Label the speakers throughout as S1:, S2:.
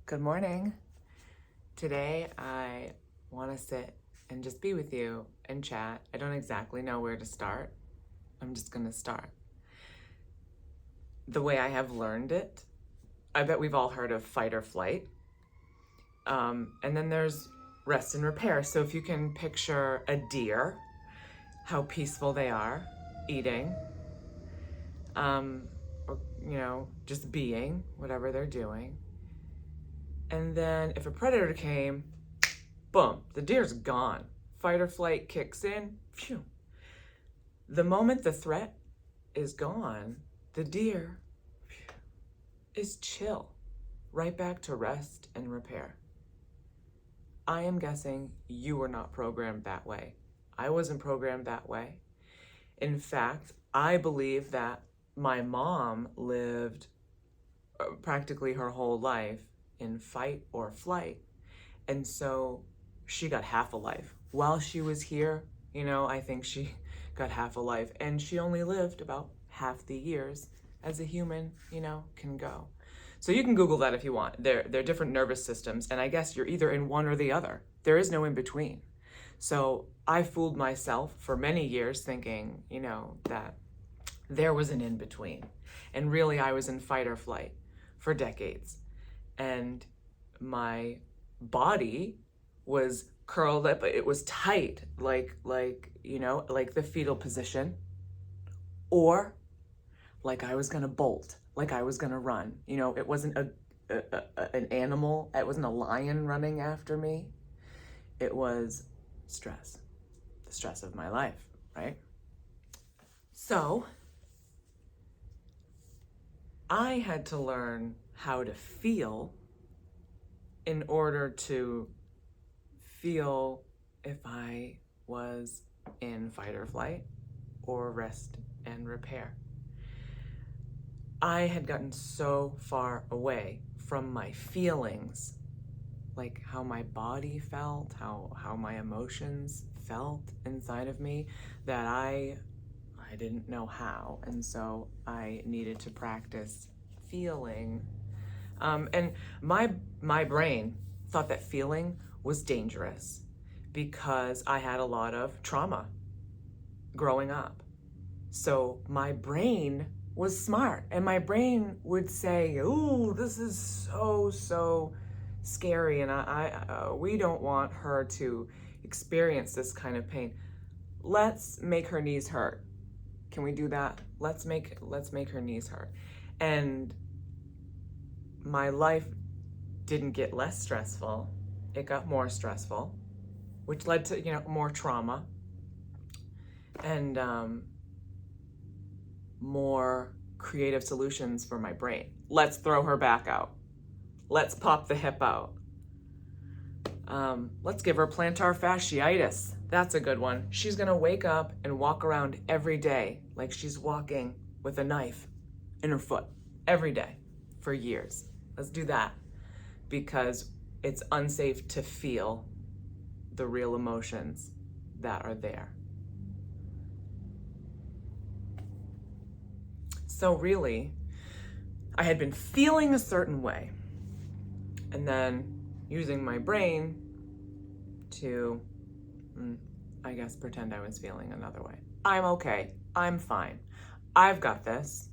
S1: Good morning. Today I want to sit and just be with you and chat. I don't exactly know where to start. I'm just going to start. The way I have learned it, I bet we've all heard of fight or flight. And then there's rest and repair. So if you can picture a deer, how peaceful they are, eating, or, just being, whatever they're doing. And then if a predator came, boom, the deer's gone. Fight or flight kicks in. Phew. The moment the threat is gone, the deer is chill, right back to rest and repair. I am guessing you were not programmed that way. I wasn't programmed that way. In fact, I believe that my mom lived practically her whole life in fight or flight. And so she got half a life. While she was here, I think she got half a life. And she only lived about half the years as a human, can go. So you can Google that if you want. They're different nervous systems. And I guess you're either in one or the other. There is no in between. So I fooled myself for many years thinking, that there was an in between. And really I was in fight or flight for decades. And my body was curled up, it was tight, like the fetal position, or like I was gonna bolt, like I was gonna run. It wasn't an animal, it wasn't a lion running after me. It was stress, the stress of my life, right? So I had to learn how to feel in order to feel if I was in fight or flight or rest and repair. I had gotten so far away from my feelings, like how my body felt, how my emotions felt inside of me, that I didn't know how. And so I needed to practice feeling. And my brain thought that feeling was dangerous because I had a lot of trauma growing up. So my brain was smart, and my brain would say, "Ooh, this is so scary, and we don't want her to experience this kind of pain. Let's make her knees hurt. Can we do that? Let's make her knees hurt." And my life didn't get less stressful. It got more stressful, which led to, more trauma and more creative solutions for my brain. Let's throw her back out. Let's pop the hip out. Let's give her plantar fasciitis. That's a good one. She's gonna wake up and walk around every day like she's walking with a knife in her foot every day for years. Let's do that, because it's unsafe to feel the real emotions that are there. So really, I had been feeling a certain way, and then using my brain to, I guess, pretend I was feeling another way. I'm okay. I'm fine. I've got this.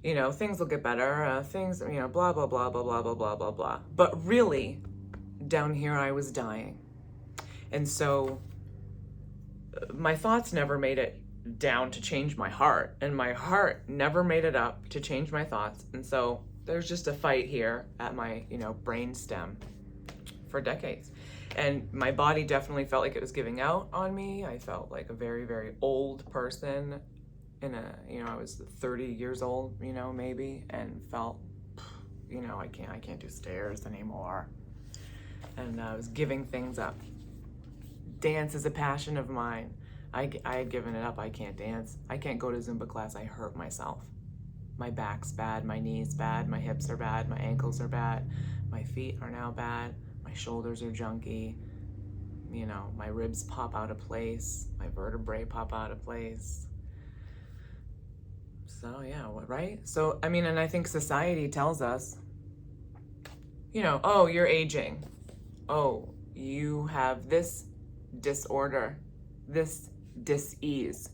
S1: Things will get better. Things, blah, blah, blah, blah, blah, blah, blah, blah, blah. But really, down here, I was dying. And so my thoughts never made it down to change my heart. And my heart never made it up to change my thoughts. And so there's just a fight here at my, brain stem for decades. And my body definitely felt like it was giving out on me. I felt like a very, very old person I was 30 years old, maybe, and felt, I can't do stairs anymore. And I was giving things up. Dance is a passion of mine. I had given it up. I can't dance. I can't go to Zumba class. I hurt myself. My back's bad, my knees bad, my hips are bad, my ankles are bad, my feet are now bad, my shoulders are junky, my ribs pop out of place, my vertebrae pop out of place. So yeah, right? So, and I think society tells us Oh, you're aging. Oh, you have this disorder, this dis-ease.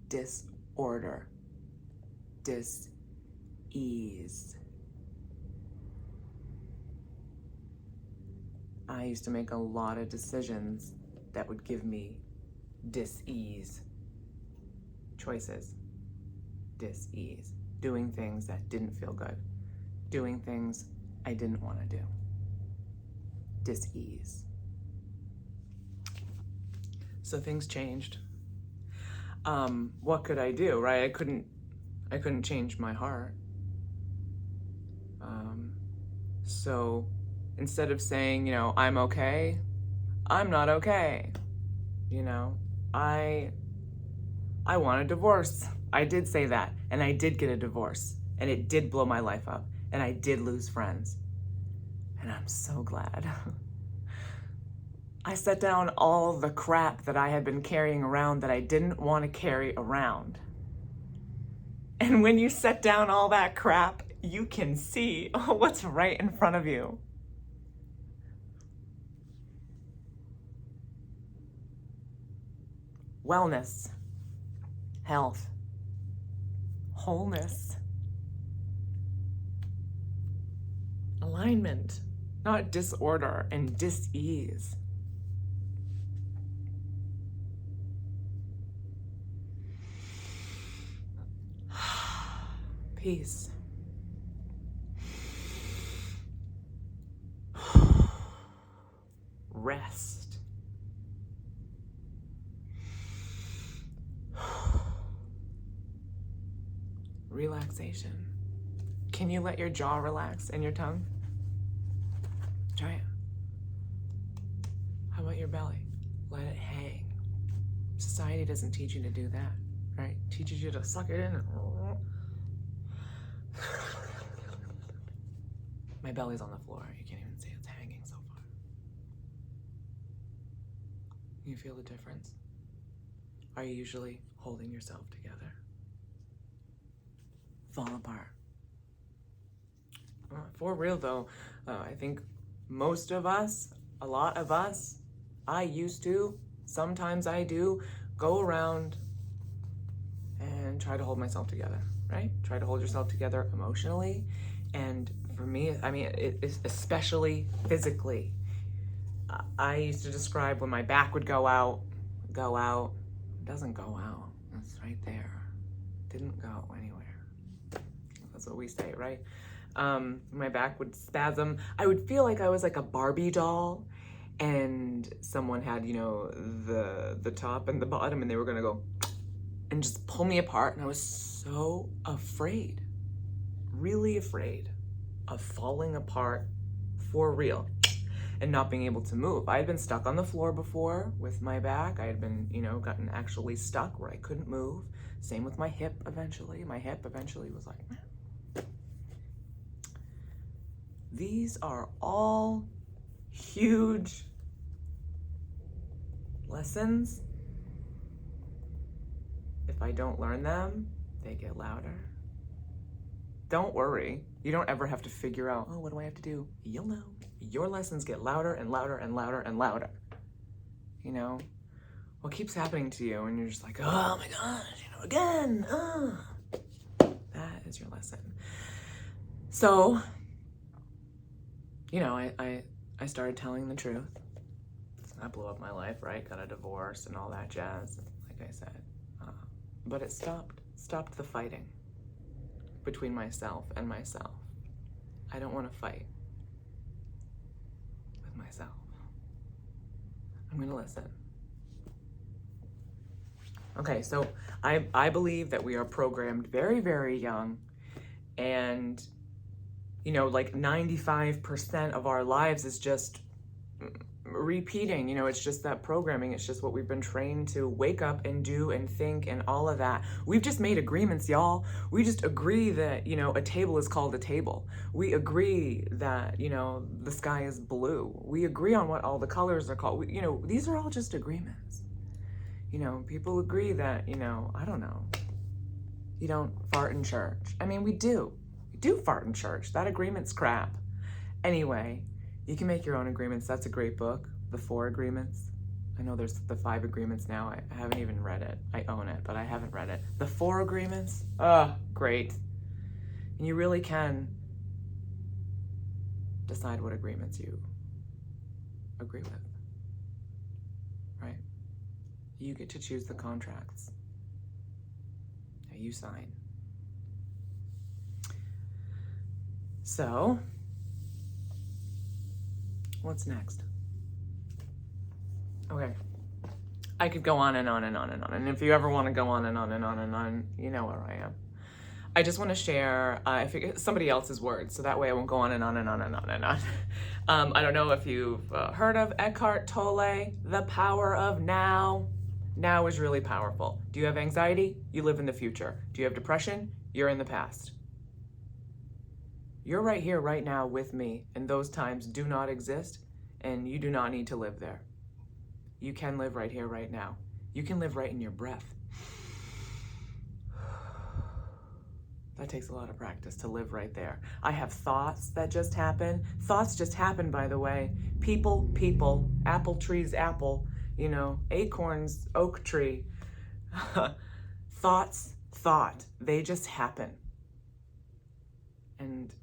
S1: Disorder, dis-ease. I used to make a lot of decisions that would give me dis-ease. Choices, dis-ease. Doing things that didn't feel good. Doing things I didn't want to do. Dis-ease. So things changed. What could I do, right? I couldn't change my heart. So instead of saying, I'm okay, I'm not okay. I want a divorce. I did say that, and I did get a divorce, and it did blow my life up, and I did lose friends. And I'm so glad. I set down all the crap that I had been carrying around that I didn't want to carry around. And when you set down all that crap, you can see what's right in front of you. Wellness, health, wholeness, alignment, not disorder and dis-ease. Peace. Rest. Relaxation. Can you let your jaw relax and your tongue? Try it. How about your belly? Let it hang. Society doesn't teach you to do that, right? It teaches you to suck it in and my belly's on the floor. You can't even see it's hanging so far. You feel the difference? Are you usually holding yourself together? Fall apart. For real though, I think most of us, a lot of us, I used to, sometimes I do, go around and try to hold myself together, right? Try to hold yourself together emotionally. And for me, it's especially physically. I used to describe when my back would go out, it doesn't go out, it's right there. Didn't go anywhere. That's what we say, right? My back would spasm. I would feel like I was like a Barbie doll and someone had, the top and the bottom and they were gonna go and just pull me apart. And I was so afraid, really afraid of falling apart for real and not being able to move. I had been stuck on the floor before with my back. I had been, gotten actually stuck where I couldn't move. Same with my hip eventually. My hip eventually was like, these are all huge lessons. If I don't learn them, they get louder. Don't worry. You don't ever have to figure out, what do I have to do? You'll know. Your lessons get louder and louder and louder and louder. What keeps happening to you and you're just like, oh my gosh, again. That is your lesson. So, I started telling the truth. That blew up my life, right? Got a divorce and all that jazz, like I said. But it stopped the fighting between myself and myself. I don't want to fight with myself. I'm going to listen. Okay, so I believe that we are programmed very, very young, and like 95% of our lives is just repeating, it's just that programming. It's just what we've been trained to wake up and do and think and all of that. We've just made agreements, y'all. We just agree that, a table is called a table. We agree that, the sky is blue. We agree on what all the colors are called. These are all just agreements. People agree that, I don't know, you don't fart in church. We do. We do fart in church. That agreement's crap. Anyway, you can make your own agreements. That's a great book, The 4 Agreements. I know there's the 5 agreements now. I haven't even read it. I own it, but I haven't read it. The 4 agreements, great. And you really can decide what agreements you agree with, right? You get to choose the contracts that you sign. So, what's next? Okay. I could go on and on and on and on. And if you ever want to go on and on and on and on, you know where I am. I just want to share somebody else's words, so that way I won't go on and on and on and on and on. I don't know if you've heard of Eckhart Tolle, The Power of Now. Now is really powerful. Do you have anxiety? You live in the future. Do you have depression? You're in the past. You're right here, right now with me, and those times do not exist, and you do not need to live there. You can live right here, right now. You can live right in your breath. That takes a lot of practice to live right there. I have thoughts that just happen. Thoughts just happen, by the way. People, apple trees, apple, acorns, oak tree. Thoughts, thought. They just happen. And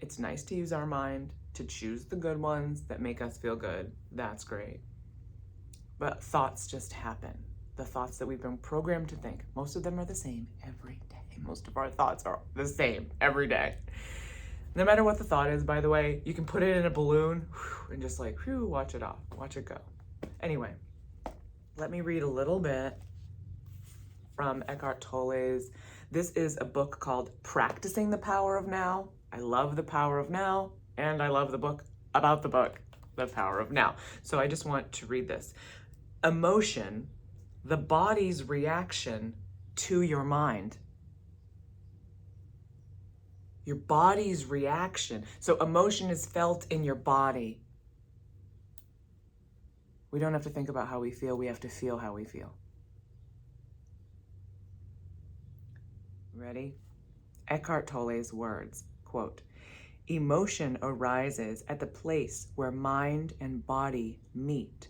S1: it's nice to use our mind to choose the good ones that make us feel good. That's great. But thoughts just happen. The thoughts that we've been programmed to think, most of them are the same every day. Most of our thoughts are the same every day. No matter what the thought is, by the way, you can put it in a balloon and just watch it off, watch it go. Anyway, let me read a little bit from Eckhart Tolle's. This is a book called Practicing the Power of Now. I love The Power of Now, and I love the book about the book, The Power of Now. So I just want to read this. Emotion, the body's reaction to your mind. Your body's reaction. So emotion is felt in your body. We don't have to think about how we feel. We have to feel how we feel. Ready? Eckhart Tolle's words, quote, "Emotion arises at the place where mind and body meet.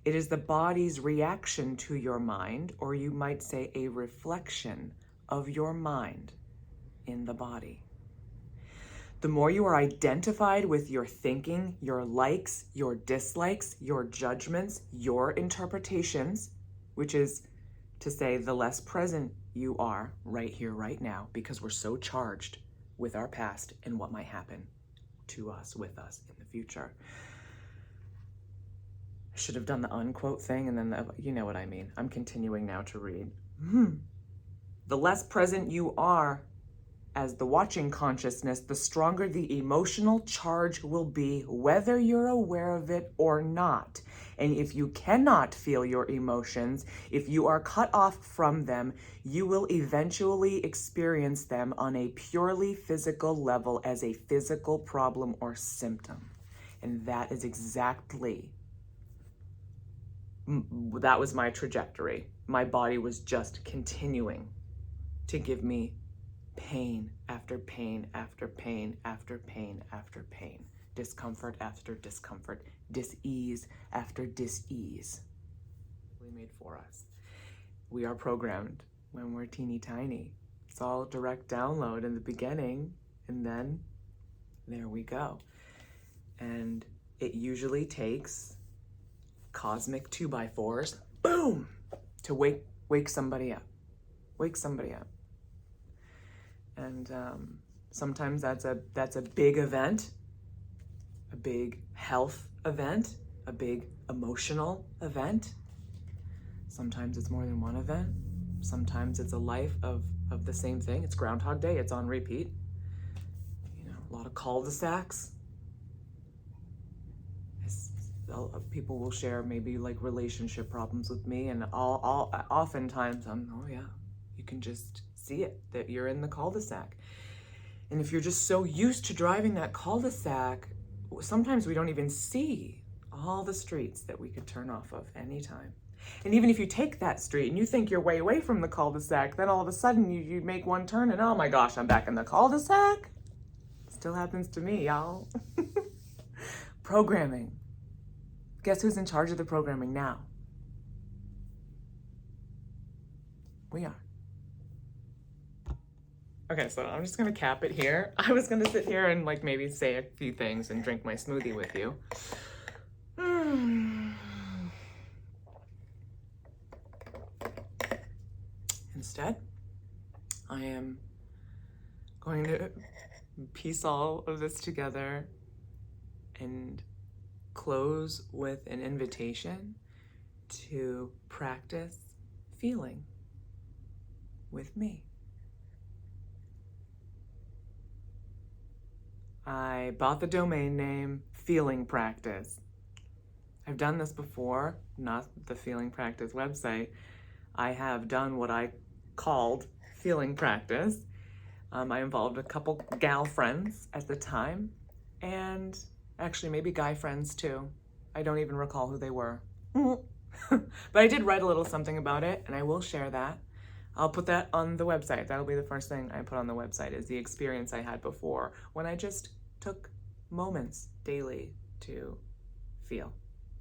S1: It is the body's reaction to your mind, or you might say a reflection of your mind in the body. The more you are identified with your thinking, your likes, your dislikes, your judgments, your interpretations, which is to say the less present you are right here, right now, because we're so charged with our past and what might happen to us, with us in the future." I should have done the unquote thing and then you know what I mean. I'm continuing now to read. The less present you are as the watching consciousness, the stronger the emotional charge will be, whether you're aware of it or not. And if you cannot feel your emotions, if you are cut off from them, you will eventually experience them on a purely physical level as a physical problem or symptom. And that is exactly, that was my trajectory. My body was just continuing to give me pain after pain after pain after pain after pain, discomfort after discomfort, dis-ease after dis-ease. Really made for us. We are programmed when we're teeny tiny. It's all direct download in the beginning, and then there we go. And it usually takes cosmic 2x4s, boom, to wake somebody up. Wake somebody up. And sometimes that's a big event, a big health event, a big emotional event. Sometimes it's more than one event. Sometimes it's a life of the same thing. It's Groundhog Day. It's on repeat. A lot of cul-de-sacs. People will share maybe like relationship problems with me, and oftentimes you can just see it, that you're in the cul-de-sac. And if you're just so used to driving that cul-de-sac, sometimes we don't even see all the streets that we could turn off of anytime. And even if you take that street and you think you're way away from the cul-de-sac, then all of a sudden you make one turn and oh my gosh, I'm back in the cul-de-sac. It's Still happens to me, y'all. Programming. Guess who's in charge of the programming now? We are. Okay, so I'm just gonna cap it here. I was gonna sit here and like maybe say a few things and drink my smoothie with you. Instead, I am going to piece all of this together and close with an invitation to practice feeling with me. I bought the domain name Feeling Practice. I've done this before, not the Feeling Practice website. I have done what I called Feeling Practice. I involved a couple gal friends at the time, and actually maybe guy friends too. I don't even recall who they were. But I did write a little something about it, and I will share that. I'll put that on the website. That'll be the first thing I put on the website, is the experience I had before when I just took moments daily to feel,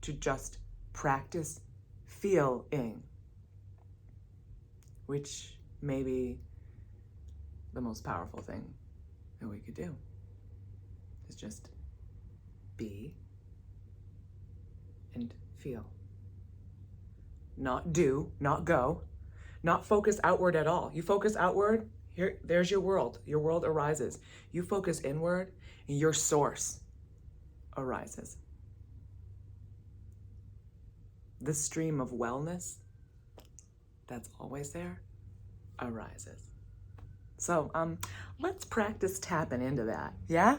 S1: to just practice feeling, which may be the most powerful thing that we could do, is just be and feel. Not do, not go, not focus outward at all. You focus outward, there's your world. Your world arises. You focus inward, and your source arises. The stream of wellness that's always there arises. So let's practice tapping into that, yeah?